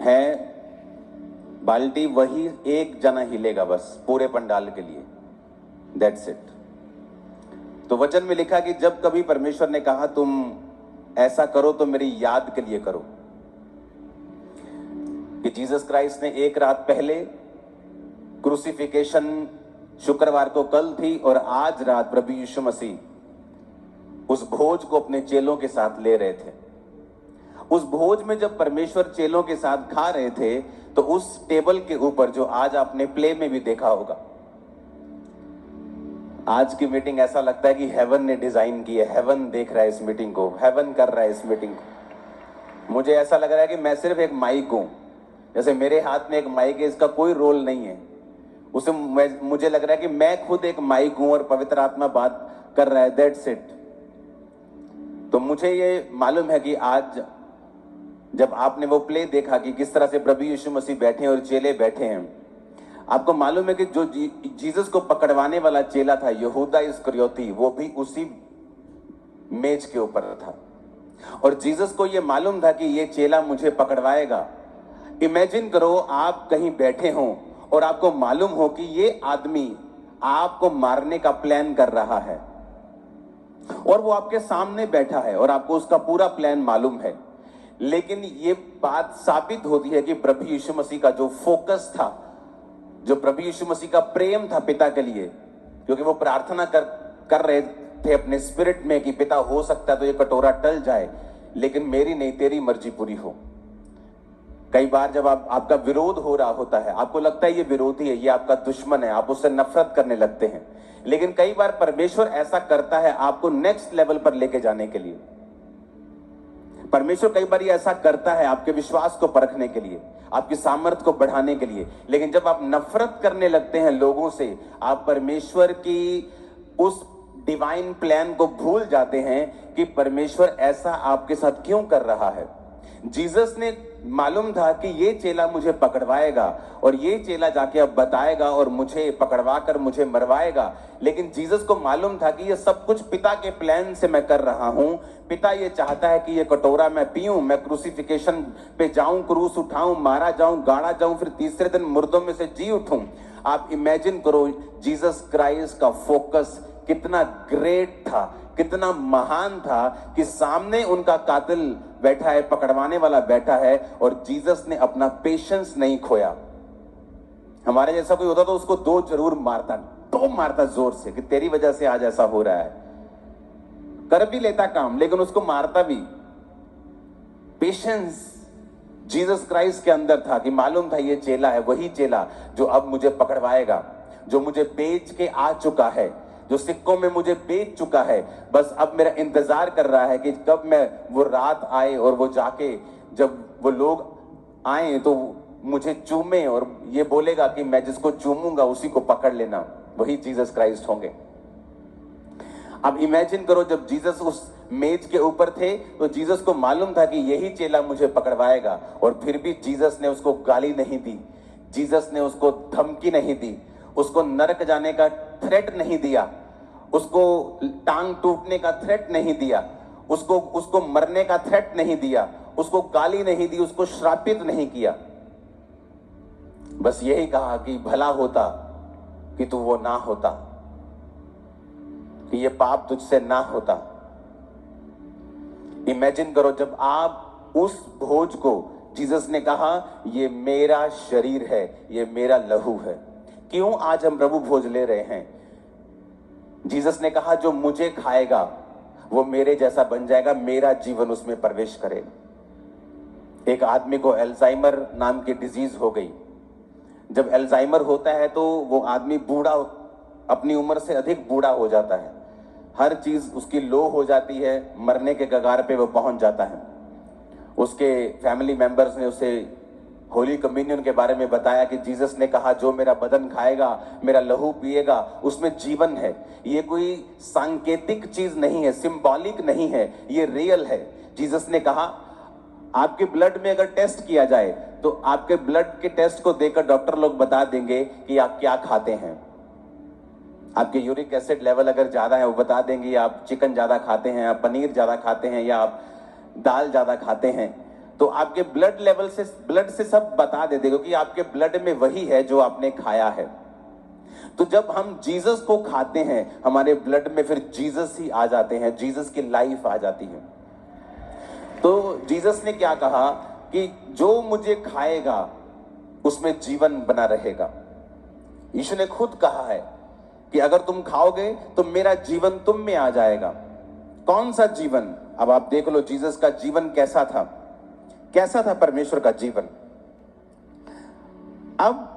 है बाल्टी, वही एक जना हिलेगा बस पूरे पंडाल के लिए, दैट्स इट। तो वचन में लिखा कि जब कभी परमेश्वर ने कहा तुम ऐसा करो तो मेरी याद के लिए करो, कि जीसस क्राइस्ट ने एक रात पहले क्रूसिफिकेशन शुक्रवार को कल थी और आज रात प्रभु यीशु मसीह उस भोज को अपने चेलों के साथ ले रहे थे। उस भोज में जब परमेश्वर चेलों के साथ खा रहे थे तो उस टेबल के ऊपर, जो आज आपने प्ले में भी देखा होगा, आज की मीटिंग ऐसा लगता है कि हेवन ने डिजाइन की है, हेवन देख रहा है इस मीटिंग को, हेवन कर रहा है इस मीटिंग को। मुझे ऐसा लग रहा है कि मैं सिर्फ एक माइक हूं, जैसे मेरे हाथ में एक माइक है, इसका कोई रोल नहीं है उसे। मुझे लग रहा है कि मैं खुद एक माइक हूं और पवित्र आत्मा बात कर रहा है, दैट्स इट। तो मुझे ये मालूम है कि आज जब आपने वो प्ले देखा कि किस तरह से प्रभु यीशु मसीह बैठे हैं और चेले बैठे हैं, आपको मालूम है कि जो जीसस को पकड़वाने वाला चेला था यहूदा इस्करियोती, वो भी उसी मेज के ऊपर था और जीसस को ये मालूम था कि ये चेला मुझे पकड़वाएगा। इमेजिन करो आप कहीं बैठे हो और आपको मालूम हो कि ये आदमी आपको मारने का प्लान कर रहा है और वो आपके सामने बैठा है और आपको उसका पूरा प्लान मालूम है। लेकिन ये बात साबित होती है कि प्रभु यीशु मसीह का जो फोकस था, जो प्रभु यीशु मसीह का प्रेम था पिता के लिए, क्योंकि वो प्रार्थना कर रहे थे अपने स्पिरिट में कि पिता हो सकता है तो ये कटोरा टल जाए, लेकिन मेरी नहीं तेरी मर्जी पूरी हो। कई बार जब आपका विरोध हो रहा होता है, आपको लगता है ये विरोधी है, ये आपका दुश्मन है, आप उससे नफरत करने लगते हैं, लेकिन कई बार परमेश्वर ऐसा करता है आपको नेक्स्ट लेवल पर लेके जाने के लिए। परमेश्वर कई बार ये ऐसा करता है आपके विश्वास को परखने के लिए, आपकी सामर्थ्य को बढ़ाने के लिए। लेकिन जब आप नफरत करने लगते हैं लोगों से, आप परमेश्वर की उस डिवाइन प्लान को भूल जाते हैं कि परमेश्वर ऐसा आपके साथ क्यों कर रहा है। जीसस ने मालूम था कि ये चेला मुझे पकड़वाएगा और ये चेला जाके अब बताएगा और मुझे पकड़वा कर मुझे मरवाएगा, लेकिन जीसस को मालूम था कि ये सब कुछ पिता के प्लान से मैं कर रहा हूं। पिता ये चाहता है कि ये कटोरा मैं पीऊं, मैं क्रूसिफिकेशन पे जाऊं, क्रूस उठाऊं, मारा जाऊं, गाड़ा जाऊं, फिर तीसरे दिन मुर्दों में से जी उठूं। आप इमेजिन करो जीसस क्राइस्ट का फोकस कितना ग्रेट था, कितना महान था कि सामने उनका कातिल बैठा है, पकड़वाने वाला बैठा है और जीसस ने अपना पेशेंस नहीं खोया। हमारे जैसा कोई होता तो उसको दो जरूर मारता जोर से कि तेरी वजह से आज ऐसा हो रहा है, कर भी लेता काम लेकिन उसको मारता भी। पेशेंस जीसस क्राइस्ट के अंदर था कि मालूम था ये चेला है वही चेला जो अब मुझे पकड़वाएगा, जो मुझे बेच के आ चुका है, जो सिक्कों में मुझे बेच चुका है। बस अब मेरा इंतजार कर रहा है कि कब मैं वो रात आए और वो जाके जब वो लोग आए तो मुझे चूमे और ये बोलेगा कि मैं जिसको चूमूंगा उसी को पकड़ लेना, वही जीसस क्राइस्ट होंगे। अब इमेजिन करो जब जीसस उस मेज के ऊपर थे तो जीसस को मालूम था कि यही चेला मुझे पकड़वाएगा और फिर भी जीसस ने उसको गाली नहीं दी, जीसस ने उसको धमकी नहीं दी, उसको नरक जाने का थ्रेट नहीं दिया, उसको टांग टूटने का थ्रेट नहीं दिया, उसको मरने का थ्रेट नहीं दिया, उसको गाली नहीं दी, उसको श्रापित नहीं किया। बस यही कहा कि भला होता कि तू वो ना होता, कि ये पाप तुझसे ना होता। इमेजिन करो जब आप उस भोज को, जीसस ने कहा ये मेरा शरीर है, ये मेरा लहू है। क्यों आज हम प्रभु भोज ले रहे हैं? जीसस ने कहा जो मुझे खाएगा वो मेरे जैसा बन जाएगा, मेरा जीवन उसमें प्रवेश करेगा। एक आदमी को अल्जाइमर नाम की डिजीज हो गई। जब अल्जाइमर होता है तो वो आदमी बूढ़ा, अपनी उम्र से अधिक बूढ़ा हो जाता है, हर चीज उसकी लो हो जाती है, मरने के कगार पे वो पहुंच जाता है। उसके फैमिली मेंबर्स ने उसे होली कम्युनियन के बारे में बताया कि जीसस ने कहा जो मेरा बदन खाएगा, मेरा लहू पिएगा, उसमें जीवन है। ये कोई सांकेतिक चीज नहीं है, सिंबॉलिक नहीं है, ये रियल है। जीसस ने कहा आपके ब्लड में अगर टेस्ट किया जाए तो आपके ब्लड के टेस्ट को देखकर डॉक्टर लोग बता देंगे कि आप क्या खाते हैं। आपके यूरिक एसिड लेवल अगर ज्यादा है वो बता देंगे आप चिकन ज्यादा खाते हैं, आप पनीर ज्यादा खाते हैं या आप दाल ज्यादा खाते हैं। तो आपके ब्लड लेवल से, ब्लड से सब बता देते, क्योंकि आपके ब्लड में वही है जो आपने खाया है। तो जब हम जीसस को खाते हैं, हमारे ब्लड में फिर जीसस ही आ जाते हैं, जीसस की लाइफ आ जाती है। तो जीसस ने क्या कहा कि जो मुझे खाएगा उसमें जीवन बना रहेगा। यीशु ने खुद कहा है कि अगर तुम खाओगे तो मेरा जीवन तुम में आ जाएगा। कौन सा जीवन? अब आप देख लो जीसस का जीवन कैसा था, कैसा था परमेश्वर का जीवन। अब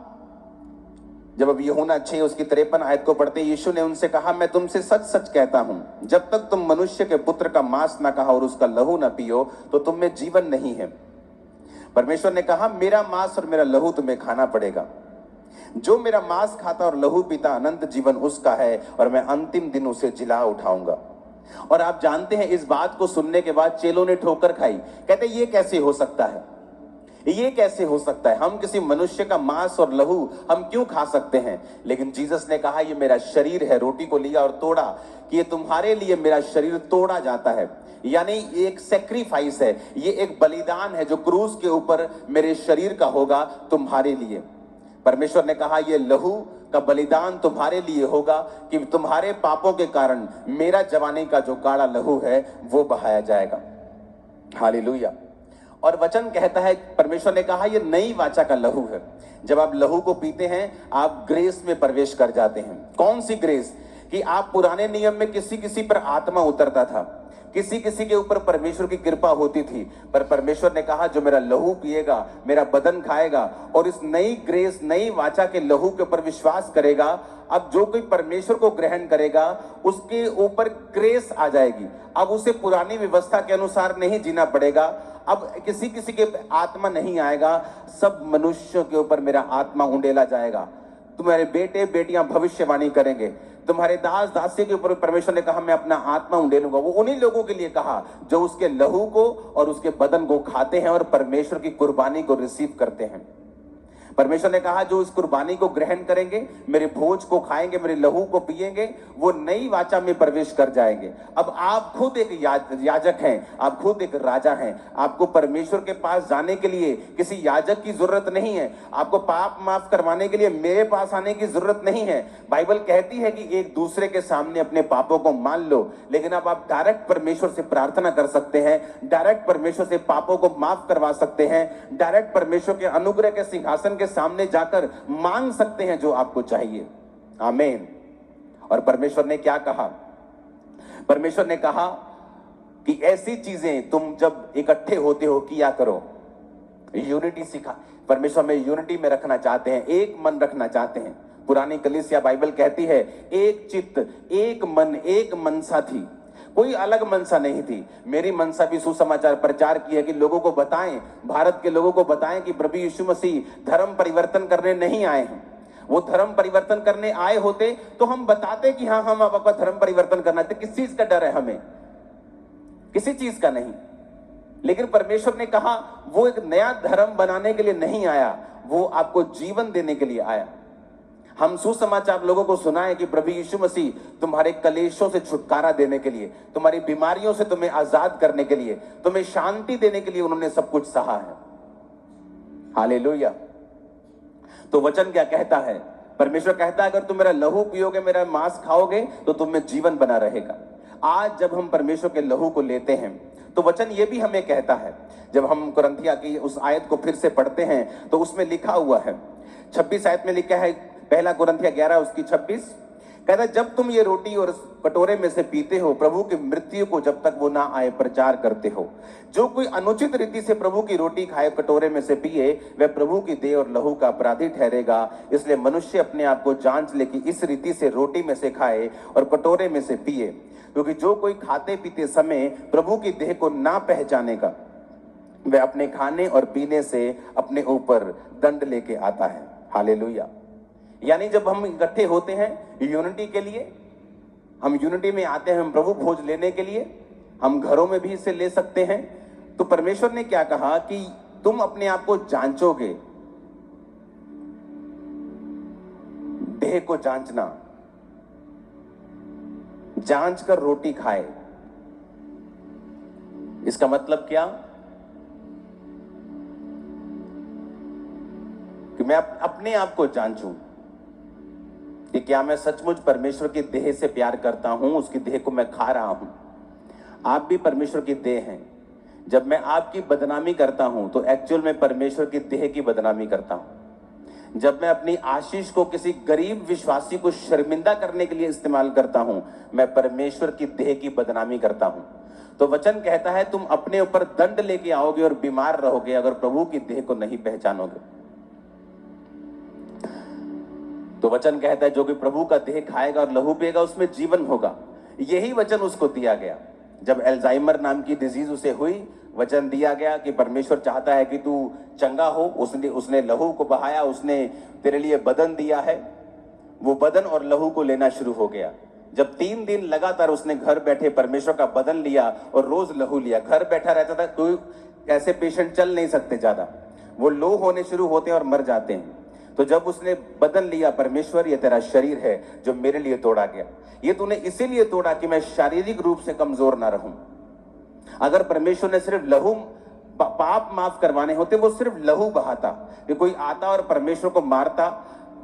जब यूहन्ना 6 उसकी 53 आयत को पढ़ते, यीशु ने उनसे कहा, मैं तुमसे सच सच कहता हूं, जब तक तुम मनुष्य के पुत्र का मांस ना खाओ और उसका लहू ना पियो तो तुम में जीवन नहीं है। परमेश्वर ने कहा, मेरा मांस और मेरा लहू तुम्हें खाना पड़ेगा। जो मेरा मांस खाता और लहू पीता अनंत जीवन उसका है, और मैं अंतिम दिन उसे जिला उठाऊंगा। और आप जानते हैं, इस बात को सुनने के बाद चेलों ने ठोकर खाई। कहते ये कैसे हो सकता है, ये कैसे हो सकता है? हम किसी मनुष्य का मांस और लहू हम क्यों खा सकते हैं? लेकिन जीसस ने कहा, ये मेरा शरीर है। रोटी को लिया और तोड़ा कि ये तुम्हारे लिए मेरा शरीर तोड़ा जाता है। यानी ये एक सेक्रीफाइस है, ये एक बलिदान है जो क्रूस के ऊपर मेरे शरीर का होगा तुम्हारे लिए। परमेश्वर ने कहा, ये लहू का बलिदान तुम्हारे लिए होगा कि तुम्हारे पापों के कारण मेरा जवानी का जो गाढ़ा लहू है वो बहाया जाएगा। हालेलुया। और वचन कहता है, परमेश्वर ने कहा, ये नई वाचा का लहू है। जब आप लहू को पीते हैं आप ग्रेस में प्रवेश कर जाते हैं। कौन सी ग्रेस? कि आप पुराने नियम में किसी किसी पर आत्मा उतरता था, किसी किसी के ऊपर परमेश्वर की कृपा होती थी, पर परमेश्वर ने कहा, जो मेरा लहू पिएगा, मेरा बदन खाएगा और इस नई ग्रेस, नई वाचा के लहू के ऊपर विश्वास करेगा, अब जो कोई परमेश्वर को ग्रहण करेगा उसके ऊपर ग्रेस आ जाएगी। अब उसे पुरानी व्यवस्था के अनुसार नहीं जीना पड़ेगा। अब किसी किसी के आत्मा नहीं आएगा, सब मनुष्यों के ऊपर मेरा आत्मा उंडेला जाएगा। तुम्हारे बेटे बेटियां भविष्यवाणी करेंगे, तुम्हारे दास दासी के ऊपर परमेश्वर ने कहा, मैं अपना आत्मा उंडेलूंगा। वो उन्हीं लोगों के लिए कहा जो उसके लहू को और उसके बदन को खाते हैं और परमेश्वर की कुर्बानी को रिसीव करते हैं। परमेश्वर ने कहा, जो इस कुर्बानी को ग्रहण करेंगे, मेरे भोज को खाएंगे, मेरे लहू को पिएंगे, वो नई वाचा में प्रवेश कर जाएंगे। अब आप खुद एक याजक हैं, आप खुद एक राजा हैं। आपको परमेश्वर के पास जाने के लिए किसी याजक की जरूरत नहीं है। आपको पाप माफ करवाने के लिए मेरे पास आने की जरूरत नहीं है। बाइबल कहती है कि एक दूसरे के सामने अपने पापों को मान लो, लेकिन अब आप डायरेक्ट परमेश्वर से प्रार्थना कर सकते हैं, डायरेक्ट परमेश्वर से पापों को माफ करवा सकते हैं, डायरेक्ट परमेश्वर के अनुग्रह के सिंहासन के सामने जाकर मांग सकते हैं जो आपको चाहिए। आमीन। और परमेश्वर ने क्या कहा? परमेश्वर ने कहा कि ऐसी चीजें तुम जब इकट्ठे होते हो किया करो। यूनिटी सिखा, परमेश्वर में यूनिटी में रखना चाहते हैं, एक मन रखना चाहते हैं। पुरानी कलीसिया बाइबल कहती है, एक चित्त, एक मन, एक मनसा थी, कोई अलग मनसा नहीं थी। मेरी मनसा भी सुसमाचार प्रचार की है कि लोगों को बताएं, भारत के लोगों को बताएं कि प्रभु यीशु मसीह धर्म परिवर्तन करने नहीं आए हैं। वो धर्म परिवर्तन करने आए होते तो हम बताते कि हाँ, हम अब आपका धर्म परिवर्तन करना चाहते। किस चीज का डर है हमें? किसी चीज का नहीं। लेकिन परमेश्वर ने कहा, वो एक नया धर्म बनाने के लिए नहीं आया, वो आपको जीवन देने के लिए आया। हम सुसमाचार लोगों को सुनाएं कि प्रभु यीशु मसीह तुम्हारे कलेशों से छुटकारा देने के लिए, तुम्हारी बीमारियों से तुम्हें आजाद करने के लिए, तुम्हें शांति देने के लिए उन्होंने सब कुछ सहा है। हालेलुया। तो वचन क्या कहता है? परमेश्वर कहता है, अगर तुम मेरा लहू पियोगे, मेरा मांस खाओगे तो तुम में जीवन बना रहेगा। आज जब हम परमेश्वर के लहू को लेते हैं तो वचन ये भी हमें कहता है, जब हम कुरिन्थिया की उस आयत को फिर से पढ़ते हैं तो उसमें लिखा हुआ है, 26 आयत में लिखा है, पहला कुरिन्थिया 11 उसकी 26, कहता है, जब तुम ये रोटी और कटोरे में से पीते हो, प्रभु की मृत्यु को जब तक वो ना आए प्रचार करते हो। जो कोई अनुचित रीति से प्रभु की रोटी खाए, कटोरे में से पिए, वह प्रभु की देह और लहू का अपराधी ठहरेगा। इसलिए मनुष्य अपने आप को जांच ले कि इस रीति से रोटी में से खाए और कटोरे में से पिए, क्योंकि जो कोई खाते पीते समय प्रभु की देह को ना पहचानेगा, वह अपने खाने और पीने से अपने ऊपर दंड लेके आता है। हालेलुया। यानी जब हम इकट्ठे होते हैं यूनिटी के लिए, हम यूनिटी में आते हैं, हम प्रभु भोज लेने के लिए, हम घरों में भी इसे ले सकते हैं। तो परमेश्वर ने क्या कहा कि तुम अपने आप को जांचोगे, देह को जांचना, जांच कर रोटी खाए। इसका मतलब क्या? कि मैं अपने आप को जांचूं कि क्या मैं सचमुच परमेश्वर की देह से प्यार करता हूं, उसकी देह को मैं खा रहा हूं। आप भी परमेश्वर की देह हैं। जब मैं आपकी बदनामी करता हूं तो एक्चुअल में परमेश्वर की देह की बदनामी करता हूं। जब मैं अपनी आशीष को किसी गरीब विश्वासी को शर्मिंदा करने के लिए इस्तेमाल करता हूं, मैं परमेश्वर की देह की बदनामी करता हूं। तो वचन कहता है तुम अपने ऊपर दंड लेके आओगे और बीमार रहोगे अगर प्रभु की देह को नहीं पहचानोगे। तो वचन कहता है जो कि प्रभु का देह खाएगा और लहू पिएगा उसमें जीवन होगा। यही वचन उसको दिया गया। जब अल्जाइमर नाम की डिजीज उसे हुई, वचन दिया गया कि परमेश्वर चाहता है कि तू चंगा हो। उसने लहू को बहाया, उसने तेरे लिए बदन दिया है। वो बदन और लहू को लेना शुरू हो गया। जब 3 दिन लगातार उसने घर बैठे परमेश्वर का बदन लिया और रोज लहू लिया, घर बैठा रहता था। कोई ऐसे पेशेंट चल नहीं सकते ज्यादा, वो लो होने शुरू होते हैं और मर जाते हैं। तो जब उसने बदन लिया, परमेश्वर ये तेरा शरीर है जो मेरे लिए तोड़ा गया, ये तूने इसीलिए तोड़ा कि मैं शारीरिक रूप से कमजोर ना रहूं। अगर परमेश्वर ने सिर्फ लहू पाप माफ करवाने होते, वो सिर्फ लहू बहाता कि कोई आता और परमेश्वर को मारता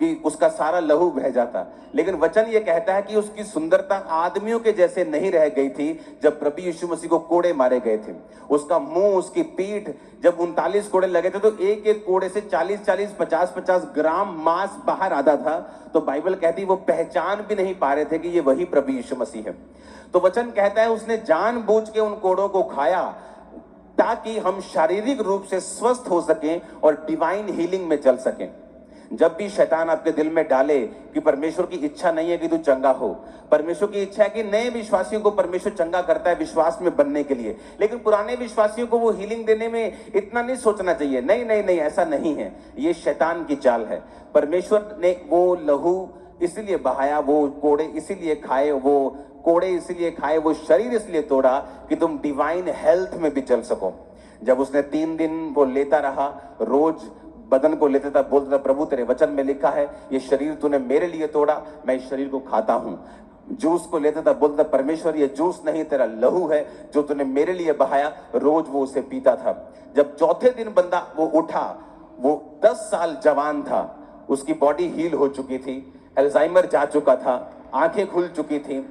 कि उसका सारा लहू बह जाता। लेकिन वचन ये कहता है कि उसकी सुंदरता आदमियों के जैसे नहीं रह गई थी जब प्रभु यीशु मसीह को कोड़े मारे गए थे। उसका मुंह, उसकी पीठ, जब 39 कोड़े लगे थे तो एक एक कोड़े से 40-40, 50-50 ग्राम मांस बाहर आता था। तो बाइबल कहती वो पहचान भी नहीं पा रहे थे कि ये वही प्रभु यीशु मसीह है। तो वचन कहता है उसने जानबूझ के उन कोड़ों को खाया ताकि हम शारीरिक रूप से स्वस्थ हो सकें और डिवाइन हीलिंग में चल सकें। जब भी शैतान आपके दिल में डाले कि परमेश्वर की इच्छा नहीं है कि तू चंगा हो, परमेश्वर की इच्छा है कि नए विश्वासियों को परमेश्वर चंगा करता है विश्वास में बनने के लिए, लेकिन पुराने विश्वासियों को वो हीलिंग देने में इतना नहीं सोचना चाहिए। नहीं नहीं नहीं, ऐसा नहीं है, ये शैतान की चाल है। परमेश्वर ने वो लहू इसीलिए बहाया, वो कोड़े इसीलिए खाए, वो कोड़े इसीलिए खाए, वो शरीर इसलिए तोड़ा कि तुम डिवाइन हेल्थ में भी चल सको। जब उसने 3 दिन वो लेता रहा, रोज बदन को लेता था, बोलता था प्रभु तेरे वचन में लिखा है ये शरीर तूने मेरे लिए तोड़ा, मैं इस शरीर को खाता हूं। जूस को लेता था, बोलता था परमेश्वर ये जूस नहीं तेरा लहू है जो तूने मेरे लिए बहाया। रोज वो उसे पीता था। जब चौथे दिन बंदा वो उठा, वो 10 साल जवान था, उसकी बॉडी हील हो चुकी थी, अल्जाइमर जा चुका था, आंखें खुल चुकी थी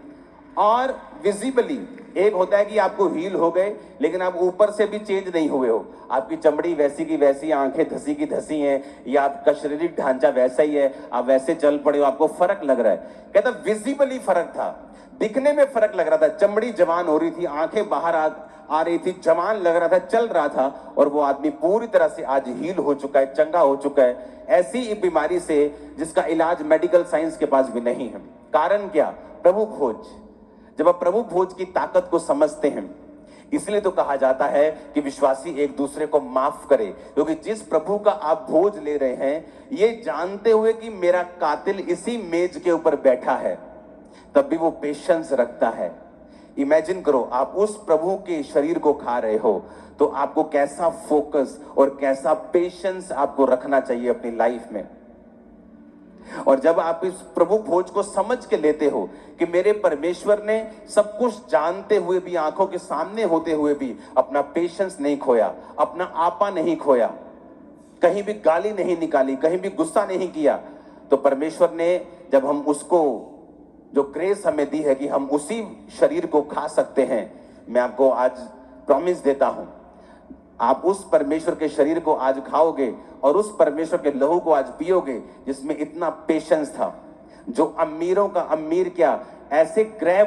और विजिबली एक होता है कि आपको हील हो गए लेकिन आप ऊपर से भी चेंज नहीं हुए हो। आपकी चमड़ी वैसी की वैसी, आंखें धसी की धसी हैं, या आपका शारीरिक ढांचा वैसा ही है, आप वैसे चल पड़े हो, आपको फर्क लग रहा है। कहता विजिबली फर्क था, दिखने में फर्क लग रहा था। चमड़ी जवान हो रही थी, आंखें बाहर आ रही थी, जवान लग रहा था, चल रहा था। और वो आदमी पूरी तरह से आज हील हो चुका है, चंगा हो चुका है, ऐसी बीमारी से जिसका इलाज मेडिकल साइंस के पास भी नहीं है। कारण क्या? प्रभु भोज। जब आप प्रभु भोज की ताकत को समझते हैं, इसलिए तो कहा जाता है कि विश्वासी एक दूसरे को माफ करे, क्योंकि जिस प्रभु का आप भोज ले रहे हैं, ये जानते हुए कि मेरा कातिल इसी मेज के ऊपर बैठा है, तब भी वो पेशेंस रखता है। इमेजिन करो आप उस प्रभु के शरीर को खा रहे हो, तो आपको कैसा फोकस और कैसा पेशेंस आपको रखना चाहिए अपनी लाइफ में। और जब आप इस प्रभु भोज को समझ के लेते हो कि मेरे परमेश्वर ने सब कुछ जानते हुए भी, आंखों के सामने होते हुए भी अपना पेशेंस नहीं खोया, अपना आपा नहीं खोया, कहीं भी गाली नहीं निकाली, कहीं भी गुस्सा नहीं किया, तो परमेश्वर ने जब हम उसको जो ग्रेस हमें दी है कि हम उसी शरीर को खा सकते हैं, मैं आपको आज प्रॉमिस देता हूं, आप उस परमेश्वर के शरीर को आज खाओगे और उस परमेश्वर के लहू को आज पियोगे जिसमें इतना पेशेंस था। जो अमीरों का अमीर क्या, ऐसे ग्रह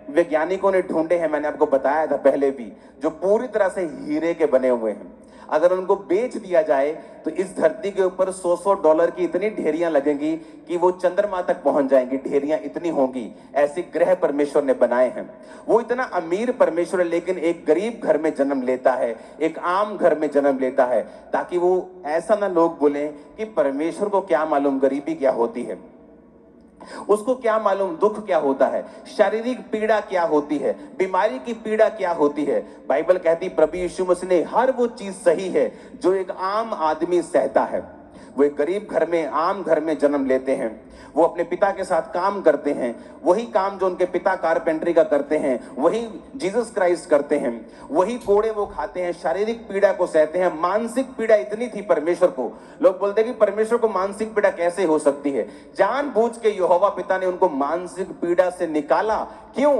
वैज्ञानिकों ने ढूंढे हैं, मैंने आपको बताया था पहले भी, जो पूरी तरह से हीरे के बने हुए हैं। अगर उनको बेच दिया जाए तो इस धरती के ऊपर $100 की इतनी ढेरियां लगेंगी कि वो चंद्रमा तक पहुंच जाएंगी, ढेरियां इतनी होंगी। ऐसे ग्रह परमेश्वर ने बनाए हैं। वो इतना अमीर परमेश्वर है, लेकिन एक गरीब घर में जन्म लेता है, एक आम घर में जन्म लेता है, ताकि वो ऐसा ना लोग बोले कि परमेश्वर को क्या मालूम गरीबी क्या होती है, उसको क्या मालूम दुख क्या होता है, शारीरिक पीड़ा क्या होती है, बीमारी की पीड़ा क्या होती है। बाइबल कहती प्रभु यीशु मसीह ने हर वो चीज सही है जो एक आम आदमी सहता है। वो एक गरीब घर में, आम घर में जन्म लेते हैं। वो अपने पिता के साथ काम करते हैं, वही काम जो उनके पिता कारपेंटरी का करते हैं वही जीसस क्राइस्ट करते हैं, वही कोड़े वो खाते हैं, शारीरिक पीड़ा को सहते हैं। मानसिक पीड़ा इतनी थी परमेश्वर को, लोग बोलते हैं कि परमेश्वर को मानसिक पीड़ा कैसे हो सकती है। जानबूझ के यहोवा पिता ने उनको मानसिक पीड़ा से निकाला। क्यों?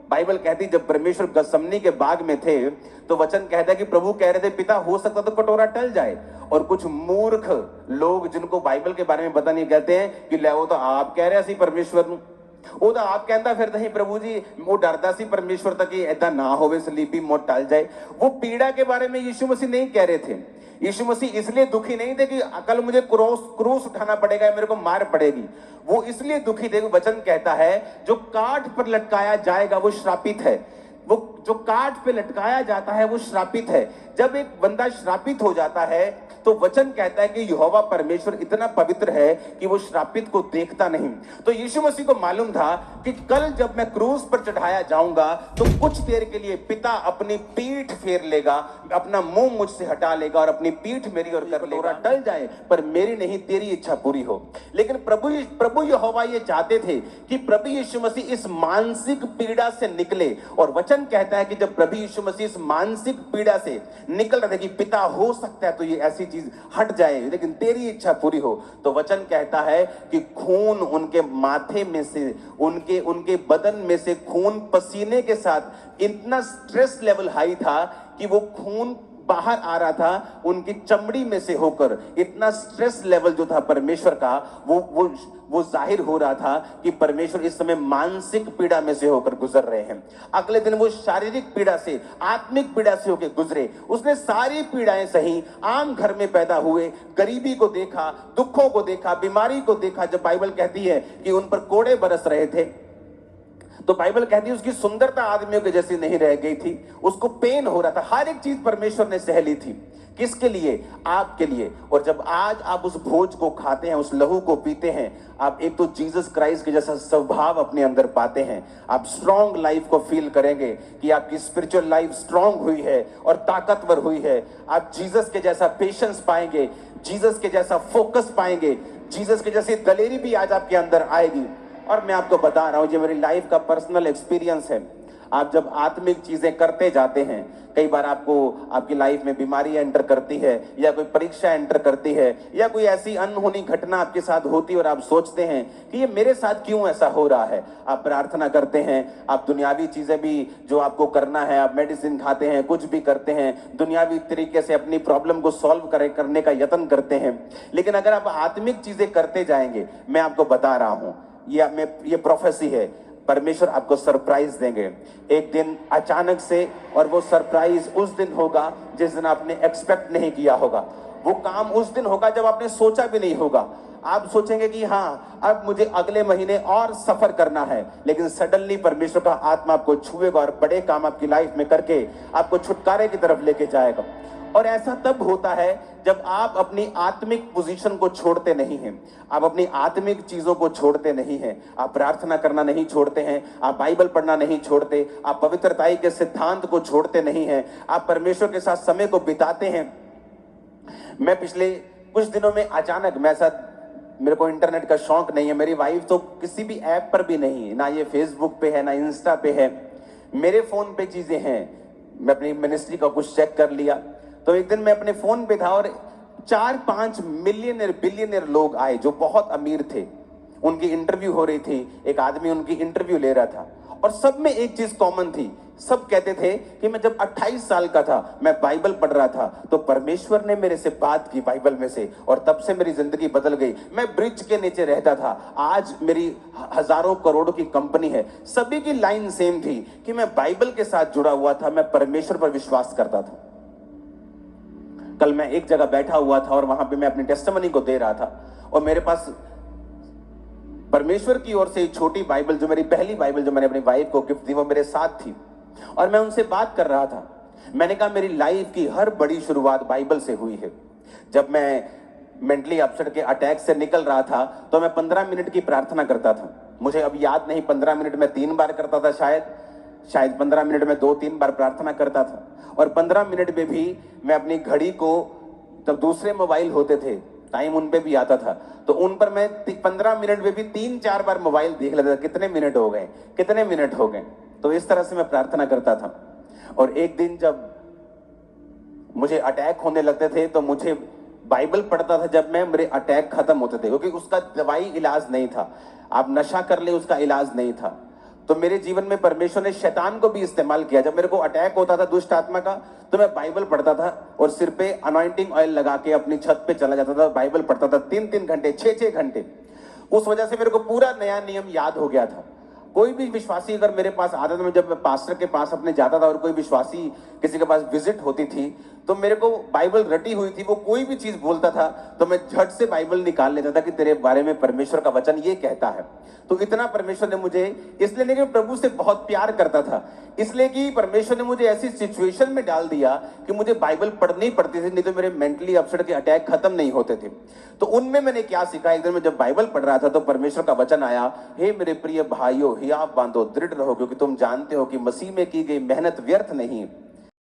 बाइबल कहती जब परमेश्वर गसमनी के बाग में थे तो वचन कहता है कि प्रभु कह रहे थे पिता हो सकता तो कटोरा टल जाए, और कुछ मूर्ख लोग जिनको बाइबल के बारे में पता नहीं कहते हैं कि ले वो तो आप कह रहे सी परमेश्वर ਨੂੰ ਉਹ ਤਾਂ ਆਪ ਕਹਿੰਦਾ ਫਿਰਦਾ ਸੀ प्रभु जी, वो डरता सी परमेश्वर तक कि ऐसा ना होवे स्लीपी मौत टल जाए। वो पीड़ा के बारे में यीशु मसीह नहीं कह रहे थे। यीशु मसीह इसलिए दुखी नहीं थे कि कल मुझे क्रूस उठाना पड़ेगा, मेरे को मार पड़ेगी। वो इसलिए दुखी थे, वचन कहता है जो काठ पर लटकाया जाएगा वो श्रापित है। वो जो काठ पे लटकाया जाता है वो श्रापित है। जब एक बंदा श्रापित हो जाता है तो वचन कहता है कि यहोवा परमेश्वर इतना पवित्र है कि वो श्रापित को देखता नहीं। तो यीशु मसीह को मालूम था कि कल जब मैं क्रूस पर चढ़ाया जाऊंगा तो कुछ देर के लिए पिता अपनी पीठ फेर लेगा, अपना मुंह मुझसे हटा लेगा और अपनी पीठ मेरी ओर कर लेगा, टल जाए पर मेरी नहीं तेरी इच्छा पूरी हो। लेकिन प्रभु यहोवा ये चाहते थे कि प्रभु यीशु मसीह इस मानसिक पीड़ा से निकले, और वचन कहता है कि जब प्रभु यीशु मसीह इस मानसिक पीड़ा से निकल रहे थे कि पिता हो सकता है तो ये ऐसी चीज हट जाए लेकिन तेरी इच्छा पूरी हो, तो वचन कहता है कि खून उनके माथे में से, उनके बदन में से खून पसीने के साथ इतना स्ट्रेस लेवल हाई था कि वो खून बाहर आ रहा था उनकी चमड़ी में से होकर। इतना स्ट्रेस लेवल जो था परमेश्वर का वो जाहिर हो रहा था कि परमेश्वर इस समय मानसिक पीड़ा में से होकर गुजर रहे हैं। अगले दिन वो शारीरिक पीड़ा से, आत्मिक पीड़ा से होकर गुजरे। उसने सारी पीड़ाएं सही, आम घर में पैदा हुए, गरीबी को देखा, दुखों को देखा, बीमारी को देखा। जब बाइबल कहती है कि उन पर कोड़े बरस रहे थे तो बाइबल कहती है उसकी सुंदरता आदमियों के जैसी नहीं रह गई थी, उसको पेन हो रहा था। हर एक चीज परमेश्वर ने सह ली थी। किसके लिए? आपके लिए। और जब आज आप उस भोज को खाते हैं, उस लहू को पीते हैं, आप एक तो जीसस क्राइस्ट के जैसा स्वभाव अपने अंदर पाते हैं। आप स्ट्रॉन्ग लाइफ को फील करेंगे कि आपकी स्पिरिचुअल लाइफ स्ट्रॉन्ग हुई है और ताकतवर हुई है। आप जीसस के जैसा पेशेंस पाएंगे, जीसस के जैसा फोकस पाएंगे, जीसस के जैसी दलेरी भी आज आपके अंदर आएगी। और मैं आपको बता रहा हूं, ये मेरी लाइफ का पर्सनल एक्सपीरियंस है। आप जब आत्मिक चीजें करते जाते हैं, कई बार आपको आपकी लाइफ में बीमारी एंटर करती है या कोई परीक्षा एंटर करती है या कोई ऐसी अनहोनी घटना आपके साथ होती है और आप सोचते हैं कि ये मेरे साथ क्यों ऐसा हो रहा है। आप प्रार्थना करते हैं, आप दुनियावी चीजें भी जो आपको करना है, आप मेडिसिन खाते हैं, कुछ भी करते हैं, दुनियावी तरीके से अपनी प्रॉब्लम को सॉल्व करने का यत्न करते हैं। लेकिन अगर आप आत्मिक चीजें करते जाएंगे, मैं आपको बता रहा हूं, ये प्रोफेसी है, परमेश्वर आपको सरप्राइज देंगे एक दिन अचानक से। और वो सरप्राइज उस दिन होगा जिस दिन आपने एक्सपेक्ट नहीं किया होगा। वो काम उस दिन होगा जब आपने सोचा भी नहीं होगा। आप सोचेंगे कि हाँ अब मुझे अगले महीने और सफर करना है, लेकिन सडनली परमेश्वर का आत्मा आपको छुएगा और बड़े काम आपकी लाइफ में करके आपको छुटकारे की तरफ लेके जाएगा। और ऐसा तब होता है जब आप अपनी आत्मिक पोजीशन को छोड़ते नहीं हैं, आप अपनी आत्मिक चीजों को छोड़ते नहीं हैं, आप प्रार्थना करना नहीं छोड़ते हैं, आप बाइबल पढ़ना नहीं छोड़ते, आप पवित्रताई के सिद्धांत को छोड़ते नहीं हैं, आप परमेश्वर के साथ समय को बिताते हैं। मैं पिछले कुछ दिनों में अचानक, मेरे को इंटरनेट का शौक नहीं है, मेरी वाइफ तो किसी भी ऐप पर भी नहीं, ना ये फेसबुक पे है ना इंस्टा पे है, मेरे फोन पे चीजें हैं। मैं अपनी मिनिस्ट्री का कुछ चेक कर लिया तो एक दिन मैं अपने फोन पे था और 4-5 मिलियनर बिलियनर लोग आए जो बहुत अमीर थे। उनकी इंटरव्यू हो रही थी, एक आदमी उनकी इंटरव्यू ले रहा था और सब में एक चीज कॉमन थी। सब कहते थे कि मैं जब 28 साल का था, मैं बाइबल पढ़ रहा था तो परमेश्वर ने मेरे से बात की बाइबल में से और तब से मेरी जिंदगी बदल गई। मैं ब्रिज के नीचे रहता था, आज मेरी हजारों करोड़ों की कंपनी है। सभी की लाइन सेम थी कि मैं बाइबल के साथ जुड़ा हुआ था, मैं परमेश्वर पर विश्वास करता था। कल मैं एक जगह बैठा हुआ था और वहां पे मैं अपनी टेस्टिमनी को दे रहा था और मेरे पास परमेश्वर की ओर से एक छोटी बाइबल, जो मेरी पहली बाइबल जो मैंने अपनी वाइफ को गिफ्ट दी, वो मेरे साथ थी और मैं उनसे बात कर रहा था। मैंने कहा मेरी लाइफ की हर बड़ी शुरुआत बाइबल से हुई है। जब मैं मेंटली अपसेट के अटैक से निकल रहा था तो मैं 15 मिनट की प्रार्थना करता था। मुझे अब याद नहीं 15 मिनट में 3 बार करता था, शायद 15 मिनट में 2-3 बार प्रार्थना करता था। और 15 मिनट में भी मैं अपनी घड़ी को, तब दूसरे मोबाइल होते थे टाइम उन पे भी आता था, तो उन पर मैं 15 मिनट में भी 3-4 बार मोबाइल देख लेता था, कितने मिनट हो गए, कितने मिनट हो गए। तो इस तरह से मैं प्रार्थना करता था। और एक दिन जब मुझे अटैक होने लगते थे तो मुझे बाइबल पढ़ता था जब मैं, मेरे अटैक खत्म होते थे, क्योंकि उसका दवाई इलाज नहीं था। आप नशा कर ले, उसका इलाज नहीं था। तो मेरे जीवन में परमेश्वर ने शैतान को भी इस्तेमाल किया। जब मेरे को अटैक होता था दुष्ट आत्मा का, तो मैं बाइबल पढ़ता था और सिर पे अनॉइंटिंग ऑयल लगा के अपनी छत पे चला जाता था, बाइबल पढ़ता था 3-3 घंटे, 6-6 घंटे। उस वजह से मेरे को पूरा नया नियम याद हो गया था। कोई भी विश्वासी अगर मेरे पास आता था, जब मैं पास्टर के पास अपने जाता था और कोई विश्वासी किसी के पास विजिट होती थी, तो मेरे को बाइबल रटी हुई थी, वो कोई भी चीज बोलता था तो मैं झट से बाइबल निकाल लेता था कि तेरे बारे में परमेश्वर का वचन ये कहता है। तो इतना परमेश्वर ने मुझे, इसलिए नहीं कि प्रभु से बहुत प्यार करता था, इसलिए कि परमेश्वर ने मुझे ऐसी सिचुएशन में डाल दिया कि मुझे बाइबल पढ़नी पड़ती थी, नहीं तो मेरे मेंटली अपसेट के अटैक खत्म नहीं होते थे। तो उनमें मैंने क्या सीखा, एक दिन मैं जब बाइबल पढ़ रहा था तो परमेश्वर का वचन आया, हे मेरे प्रिय भाइयों, हियाव बांधो, दृढ़ रहो, क्योंकि तुम जानते हो कि मसीह में की गई मेहनत व्यर्थ नहीं।